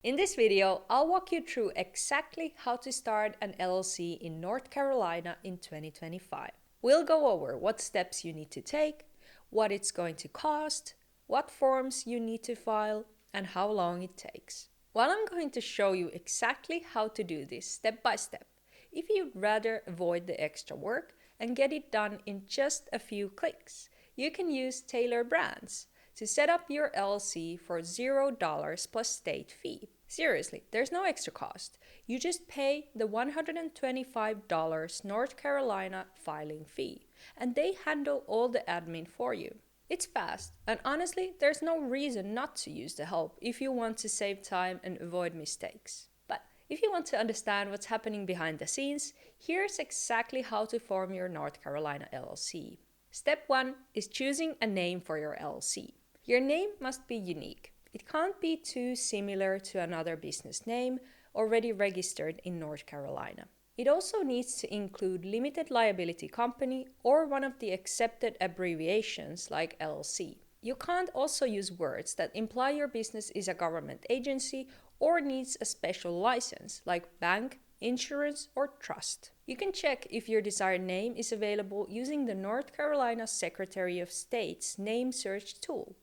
In this video, I'll walk you through exactly how to start an LLC in North Carolina in 2025. We'll go over what steps you need to take, what it's going to cost, what forms you need to file, and how long it takes. While I'm going to show you exactly how to do this step by step, if you'd rather avoid the extra work and get it done in just a few clicks, you can use Taylor Brands to set up your LLC for $0 plus state fee. Seriously, there's no extra cost. You just pay the $125 North Carolina filing fee, and they handle all the admin for you. It's fast, and honestly, there's no reason not to use the help if you want to save time and avoid mistakes. But if you want to understand what's happening behind the scenes, here's exactly how to form your North Carolina LLC. Step 1 is choosing a name for your LLC. Your name must be unique. It can't be too similar to another business name already registered in North Carolina. It also needs to include limited liability company or one of the accepted abbreviations like LLC. You can't also use words that imply your business is a government agency or needs a special license like bank, insurance, or trust. You can check if your desired name is available using the North Carolina Secretary of State's name search tool,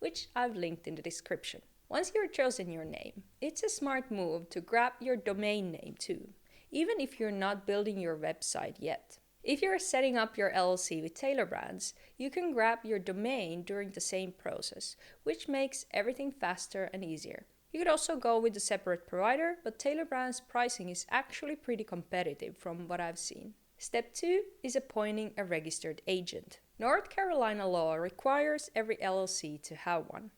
which I've linked in the description. Once you've chosen your name, it's a smart move to grab your domain name too, even if you're not building your website yet. If you're setting up your LLC with Taylor Brands, you can grab your domain during the same process, which makes everything faster and easier. You could also go with a separate provider, but Taylor Brands' pricing is actually pretty competitive from what I've seen. Step 2 is appointing a registered agent. North Carolina law requires every LLC to have one.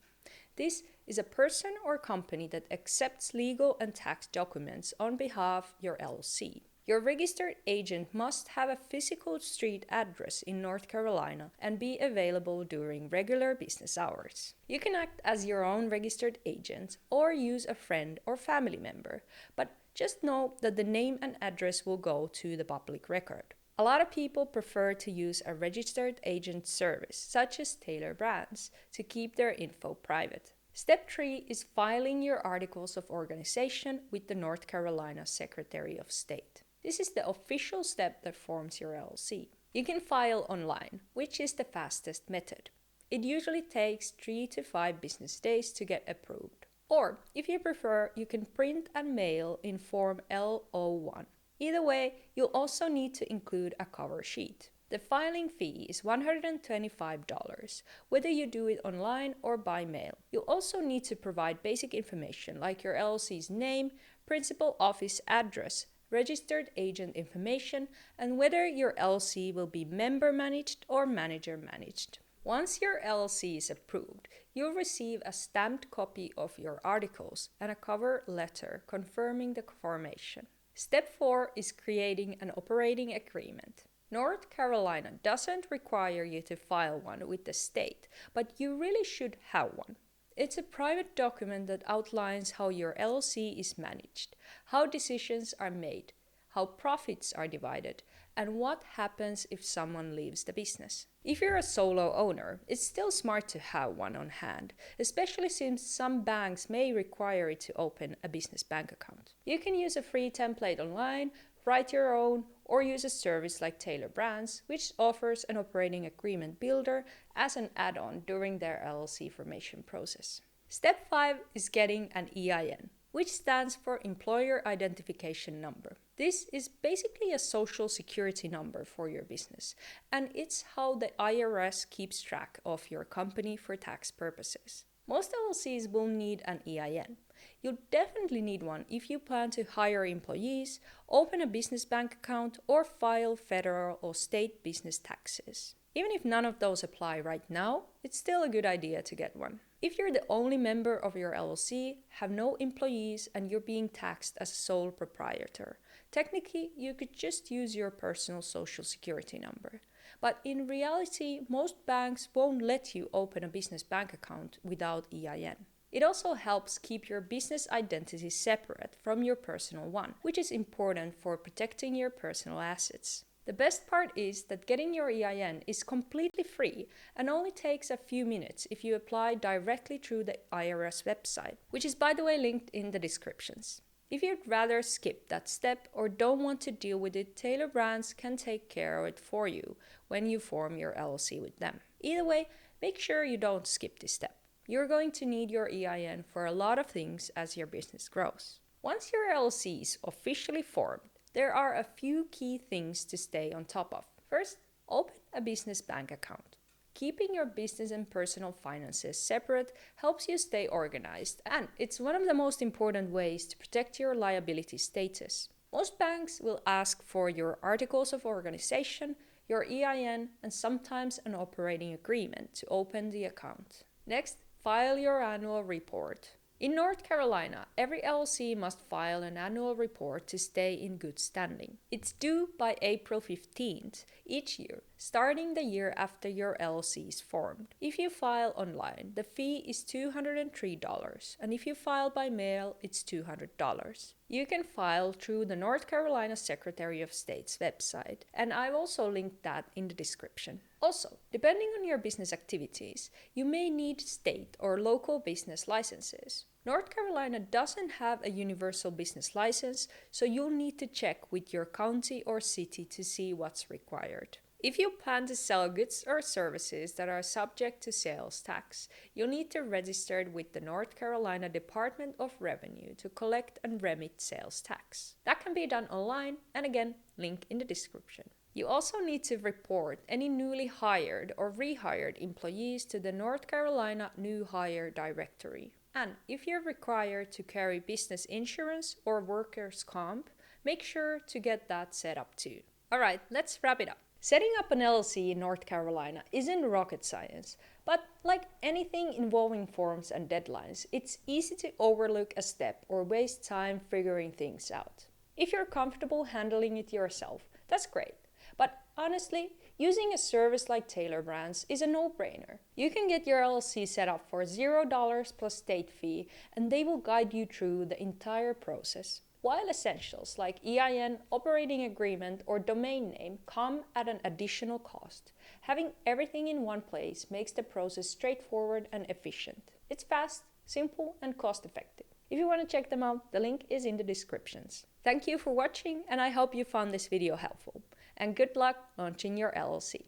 This is a person or company that accepts legal and tax documents on behalf of your LLC. Your registered agent must have a physical street address in North Carolina and be available during regular business hours. You can act as your own registered agent or use a friend or family member, but just know that the name and address will go to the public record. A lot of people prefer to use a registered agent service, such as Taylor Brands, to keep their info private. Step 3 is filing your articles of organization with the North Carolina Secretary of State. This is the official step that forms your LLC. You can file online, which is the fastest method. It usually takes 3 to 5 business days to get approved. Or, if you prefer, you can print and mail in Form L01. Either way, you'll also need to include a cover sheet. The filing fee is $125, whether you do it online or by mail. You'll also need to provide basic information like your LLC's name, principal office address, registered agent information, and whether your LLC will be member managed or manager managed. Once your LLC is approved, you'll receive a stamped copy of your articles and a cover letter confirming the formation. Step 4 is creating an operating agreement. North Carolina doesn't require you to file one with the state, but you really should have one. It's a private document that outlines how your LLC is managed, how decisions are made, how profits are divided, and what happens if someone leaves the business. If you're a solo owner, it's still smart to have one on hand, especially since some banks may require it to open a business bank account. You can use a free template online, write your own, or use a service like Taylor Brands, which offers an operating agreement builder as an add-on during their LLC formation process. Step 5 is getting an EIN, which stands for Employer Identification Number. This is basically a social security number for your business, and it's how the IRS keeps track of your company for tax purposes. Most LLCs will need an EIN. You'll definitely need one if you plan to hire employees, open a business bank account, or file federal or state business taxes. Even if none of those apply right now, it's still a good idea to get one. If you're the only member of your LLC, have no employees, and you're being taxed as a sole proprietor, technically you could just use your personal social security number. But in reality, most banks won't let you open a business bank account without EIN. It also helps keep your business identity separate from your personal one, which is important for protecting your personal assets. The best part is that getting your EIN is completely free and only takes a few minutes if you apply directly through the IRS website, which is by the way linked in the descriptions. If you'd rather skip that step or don't want to deal with it, Taylor Brands can take care of it for you when you form your LLC with them. Either way, make sure you don't skip this step. You're going to need your EIN for a lot of things as your business grows. Once your LLC is officially formed, there are a few key things to stay on top of. First, open a business bank account. Keeping your business and personal finances separate helps you stay organized, and it's one of the most important ways to protect your liability status. Most banks will ask for your articles of organization, your EIN, and sometimes an operating agreement to open the account. Next, file your annual report. In North Carolina, every LLC must file an annual report to stay in good standing. It's due by April 15th each year, starting the year after your LLC is formed. If you file online, the fee is $203, and if you file by mail, it's $200. You can file through the North Carolina Secretary of State's website, and I've also linked that in the description. Also, depending on your business activities, you may need state or local business licenses. North Carolina doesn't have a universal business license, so you'll need to check with your county or city to see what's required. If you plan to sell goods or services that are subject to sales tax, you'll need to register with the North Carolina Department of Revenue to collect and remit sales tax. That can be done online, and again, link in the description. You also need to report any newly hired or rehired employees to the North Carolina New Hire Directory. And if you're required to carry business insurance or workers' comp, make sure to get that set up too. Alright, let's wrap it up. Setting up an LLC in North Carolina isn't rocket science, but like anything involving forms and deadlines, it's easy to overlook a step or waste time figuring things out. If you're comfortable handling it yourself, that's great. But honestly, using a service like Taylor Brands is a no-brainer. You can get your LLC set up for $0 plus state fee, and they will guide you through the entire process. While essentials like EIN, operating agreement, or domain name come at an additional cost, having everything in one place makes the process straightforward and efficient. It's fast, simple, and cost-effective. If you want to check them out, the link is in the descriptions. Thank you for watching, and I hope you found this video helpful. And good luck launching your LLC.